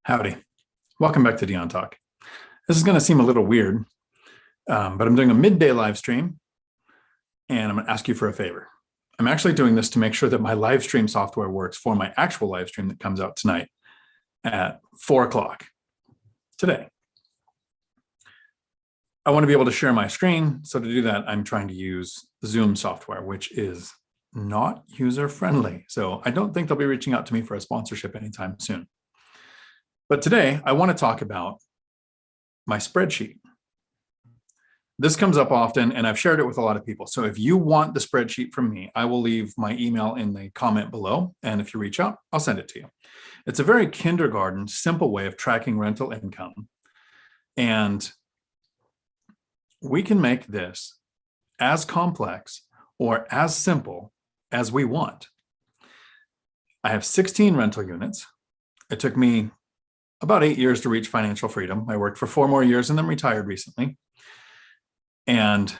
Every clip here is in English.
Howdy. Welcome back to Dion Talk. This is going to seem a little weird, but I'm doing a midday live stream, and I'm going to ask you for a favor. I'm actually doing this to make sure that my live stream software works for my actual live stream that comes out tonight at 4 o'clock today. I want to be able to share my screen. So to do that, I'm trying to use Zoom software, which is not user-friendly. So I don't think they'll be reaching out to me for a sponsorship anytime soon. But today, I want to talk about my spreadsheet. This comes up often, and I've shared it with a lot of people. So if you want the spreadsheet from me, I will leave my email in the comment below. And if you reach out, I'll send it to you. It's a very kindergarten, simple way of tracking rental income. And we can make this as complex or as simple as we want. I have 16 rental units. It took me about 8 years to reach financial freedom. I worked for 4 more years and then retired recently. And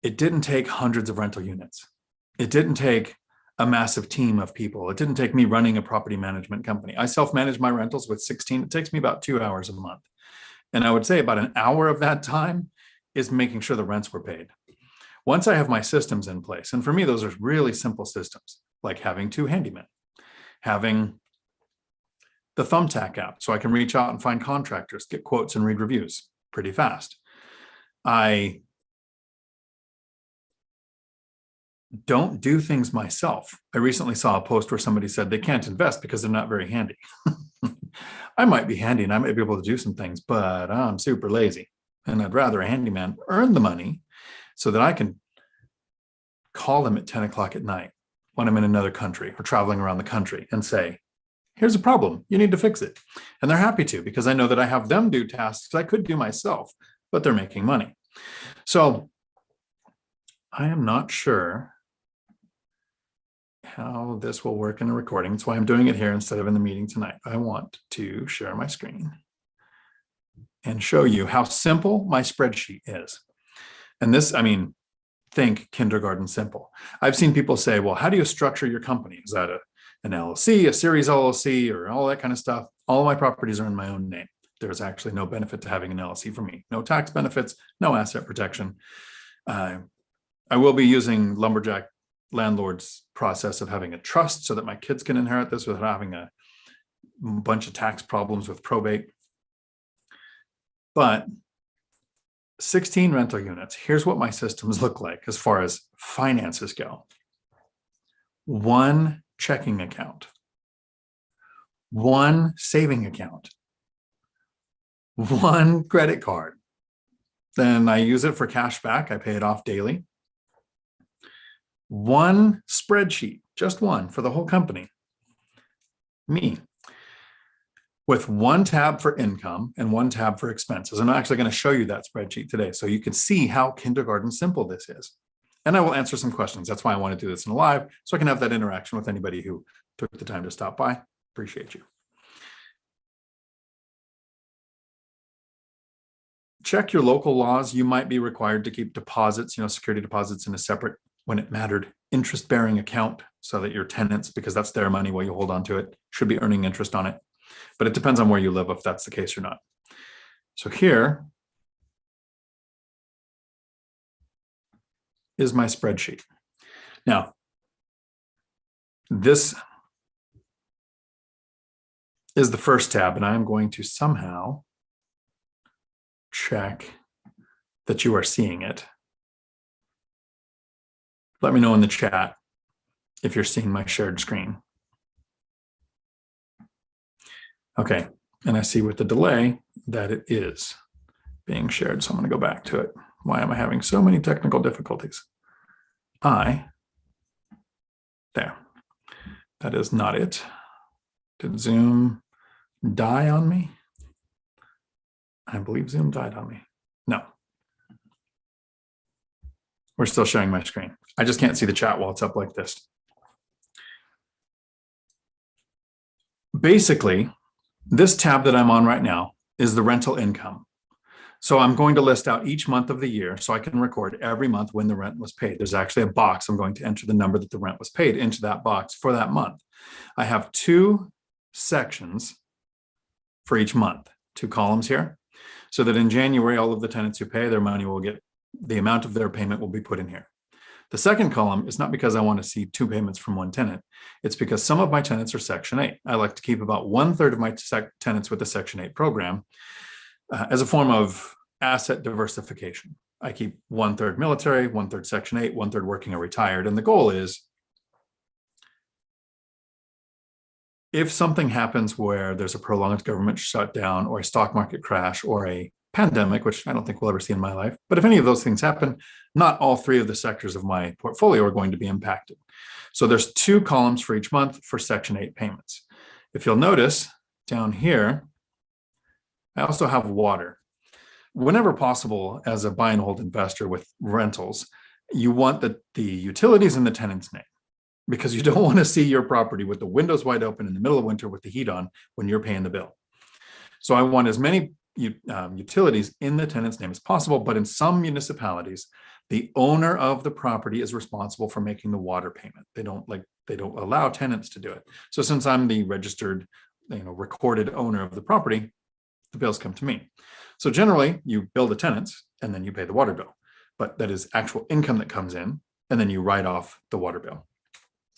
it didn't take hundreds of rental units. It didn't take a massive team of people. It didn't take me running a property management company. I self-manage my rentals with 16. It takes me about 2 hours a month. And I would say about an hour of that time is making sure the rents were paid. Once I have my systems in place, and for me, those are really simple systems, like having 2 handymen, having the Thumbtack app so I can reach out and find contractors, get quotes and read reviews pretty fast. I don't do things myself. I recently saw a post where somebody said they can't invest because they're not very handy. I might be handy and I might be able to do some things, but I'm super lazy. And I'd rather a handyman earn the money so that I can call them at 10 o'clock at night when I'm in another country or traveling around the country and say, here's a problem, you need to fix it. And they're happy to, because I know that I have them do tasks I could do myself, but they're making money. So I am not sure how this will work in a recording. That's why I'm doing it here instead of in the meeting tonight. I want to share my screen and show you how simple my spreadsheet is. And this, think kindergarten simple. I've seen people say, well, how do you structure your company? Is that an LLC, a series LLC, or all that kind of stuff? All of my properties are in my own name. There's actually no benefit to having an LLC for me. No tax benefits, no asset protection. I will be using Lumberjack landlord's process of having a trust so that my kids can inherit this without having a bunch of tax problems with probate. But 16 rental units. Here's what my systems look like as far as finances go. 1 checking account, 1 saving account, 1 credit card. Then I use it for cash back. I pay it off daily. 1 spreadsheet, just 1 for the whole company. Me. With 1 tab for income and 1 tab for expenses. I'm actually going to show you that spreadsheet today so you can see how kindergarten simple this is. And I will answer some questions. That's why I want to do this in live, so I can have that interaction with anybody who took the time to stop by. Appreciate you. Check your local laws. You might be required to keep deposits, security deposits in a separate, when it mattered, interest-bearing account so that your tenants, because that's their money while you hold on to it, should be earning interest on it. But it depends on where you live if that's the case or not. So here is my spreadsheet. Now, this is the first tab, and I'm going to somehow check that you are seeing it. Let me know in the chat if you're seeing my shared screen. Okay, and I see with the delay that it is being shared, so I'm going to go back to it. Why am I having so many technical difficulties? There. That is not it. Did Zoom die on me? I believe Zoom died on me. No. We're still sharing my screen. I just can't see the chat while it's up like this. Basically, this tab that I'm on right now is the rental income. So I'm going to list out each month of the year so I can record every month when the rent was paid. There's actually a box. I'm going to enter the number that the rent was paid into that box for that month. I have two sections for each month, two columns here, so that in January, all of the tenants who pay their money will get the amount of their payment will be put in here. The second column is not because I want to see two payments from one tenant. It's because some of my tenants are Section 8. I like to keep about 1/3 of my tenants with the Section 8 program as a form of asset diversification. I keep 1/3 military, 1/3 Section 8, 1/3 working or retired. And the goal is, if something happens where there's a prolonged government shutdown or a stock market crash or a pandemic, which I don't think we'll ever see in my life, but if any of those things happen, not all three of the sectors of my portfolio are going to be impacted. So there's two columns for each month for Section 8 payments. If you'll notice down here, I also have water. Whenever possible, as a buy and hold investor with rentals, you want the utilities in the tenant's name, because you don't want to see your property with the windows wide open in the middle of winter with the heat on when you're paying the bill. So I want as many utilities in the tenant's name as possible, but in some municipalities, the owner of the property is responsible for making the water payment. They don't allow tenants to do it. So since I'm the registered, recorded owner of the property, the bills come to me. So generally, you bill the tenants and then you pay the water bill, but that is actual income that comes in, and then you write off the water bill.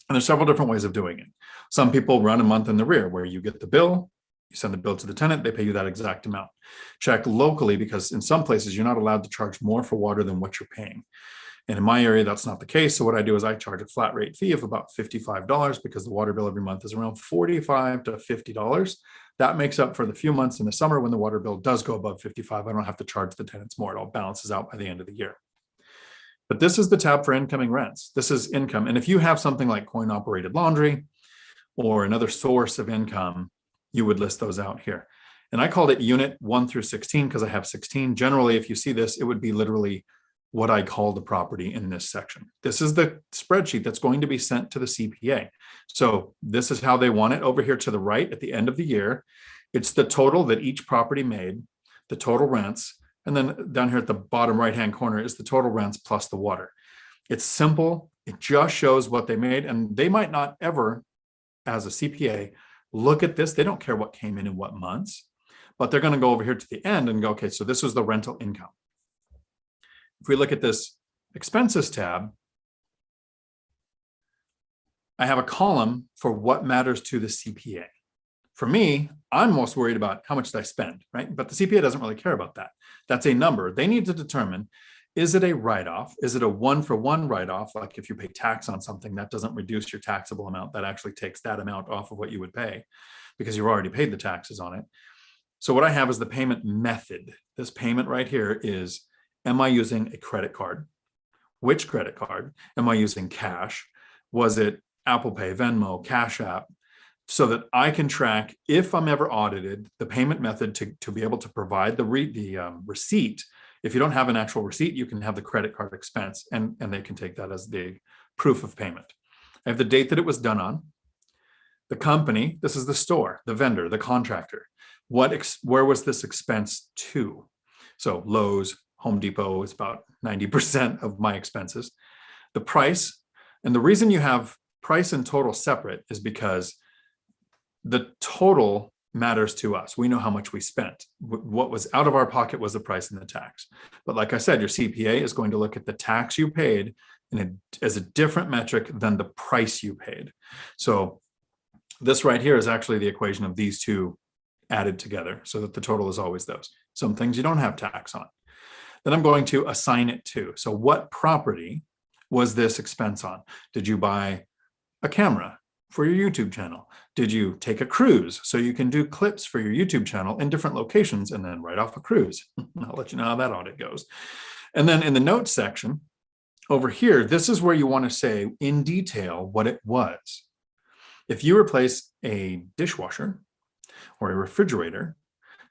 And there's several different ways of doing it. Some people run a month in the rear where you get the bill, you send the bill to the tenant, they pay you that exact amount. Check locally, because in some places you're not allowed to charge more for water than what you're paying. And in my area, that's not the case. So what I do is I charge a flat rate fee of about $55, because the water bill every month is around $45 to $50. That makes up for the few months in the summer when the water bill does go above $55. I don't have to charge the tenants more. It all balances out by the end of the year. But this is the tab for incoming rents. This is income. And if you have something like coin-operated laundry or another source of income, you would list those out here. And I called it unit 1 through 16 because I have 16. Generally, if you see this, it would be literally what I call the property in this section. This is the spreadsheet that's going to be sent to the CPA. So this is how they want it. Over here to the right at the end of the year, it's the total that each property made, the total rents, and then down here at the bottom right-hand corner is the total rents plus the water. It's simple. It just shows what they made, and they might not ever, as a CPA, look at this. They don't care what came in what months, but they're going to go over here to the end and go, okay, so this was the rental income. If we look at this expenses tab, I have a column for what matters to the CPA. For me, I'm most worried about how much did I spend, right? But the CPA doesn't really care about that. That's a number. They need to determine, is it a write-off? Is it a one-for-one write-off? Like if you pay tax on something, that doesn't reduce your taxable amount. That actually takes that amount off of what you would pay because you've already paid the taxes on it. So what I have is the payment method. This payment right here is, am I using a credit card? Which credit card? Am I using cash? Was it Apple Pay, Venmo, Cash App? So that I can track, if I'm ever audited, the payment method to be able to provide the receipt. If you don't have an actual receipt, you can have the credit card expense, and they can take that as the proof of payment. I have the date that it was done on, the company, this is the store, the vendor, the contractor. Where was this expense to? So Lowe's, Home Depot is about 90% of my expenses. The price, and the reason you have price and total separate is because the total matters to us. We know how much we spent. What was out of our pocket was the price and the tax. But like I said, your CPA is going to look at the tax you paid as a different metric than the price you paid. So this right here is actually the equation of these two added together so that the total is always those. Some things you don't have tax on. Then I'm going to assign it to. So what property was this expense on? Did you buy a camera for your YouTube channel? Did you take a cruise so you can do clips for your YouTube channel in different locations and then write off a cruise? I'll let you know how that audit goes. And then in the notes section over here, this is where you want to say in detail what it was. If you replace a dishwasher or a refrigerator,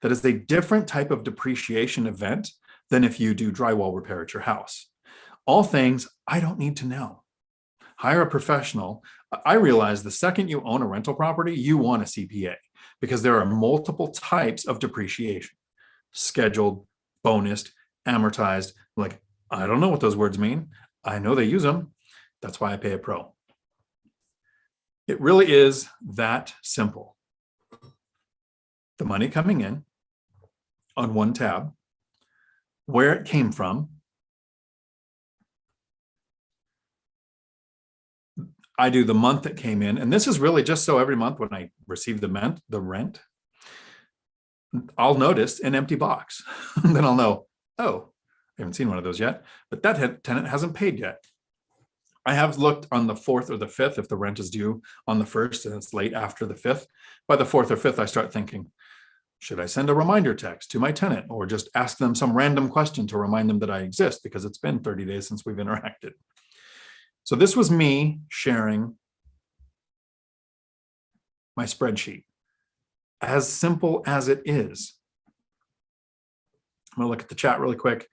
that is a different type of depreciation event than if you do drywall repair at your house. All things I don't need to know. Hire a professional. I realize the second you own a rental property, you want a CPA because there are multiple types of depreciation: scheduled, bonused, amortized. Like, I don't know what those words mean. I know they use them. That's why I pay a pro. It really is that simple. The money coming in on one tab, where it came from. I do the month it came in, and this is really just so every month when I receive the rent, I'll notice an empty box. Then I'll know, oh, I haven't seen one of those yet, but that tenant hasn't paid yet. I have looked on the 4th or the 5th if the rent is due on the 1st and it's late after the 5th. By the 4th or 5th, I start thinking, should I send a reminder text to my tenant or just ask them some random question to remind them that I exist because it's been 30 days since we've interacted? So this was me sharing my spreadsheet. As simple as it is. I'm going to look at the chat really quick.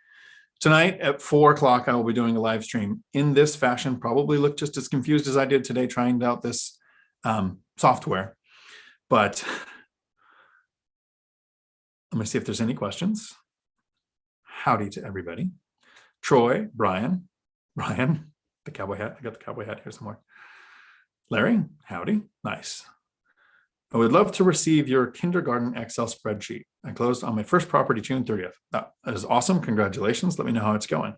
Tonight at 4 o'clock, I will be doing a live stream in this fashion. Probably look just as confused as I did today trying out this software. But let me see if there's any questions. Howdy to everybody. Troy, Brian, the cowboy hat. I got the cowboy hat here somewhere. Larry, howdy. Nice. I would love to receive your kindergarten Excel spreadsheet. I closed on my first property June 30th. That is awesome. Congratulations. Let me know how it's going.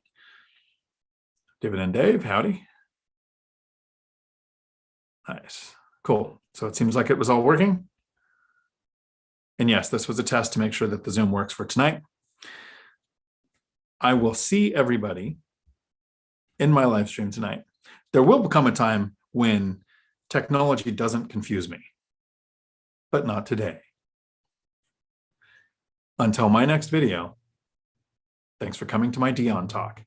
David and Dave, howdy. Nice. Cool. So it seems like it was all working. And yes, this was a test to make sure that the Zoom works for tonight. I will see everybody in my live stream tonight. There will become a time when technology doesn't confuse me, but not today. Until my next video, thanks for coming to my Dion Talk.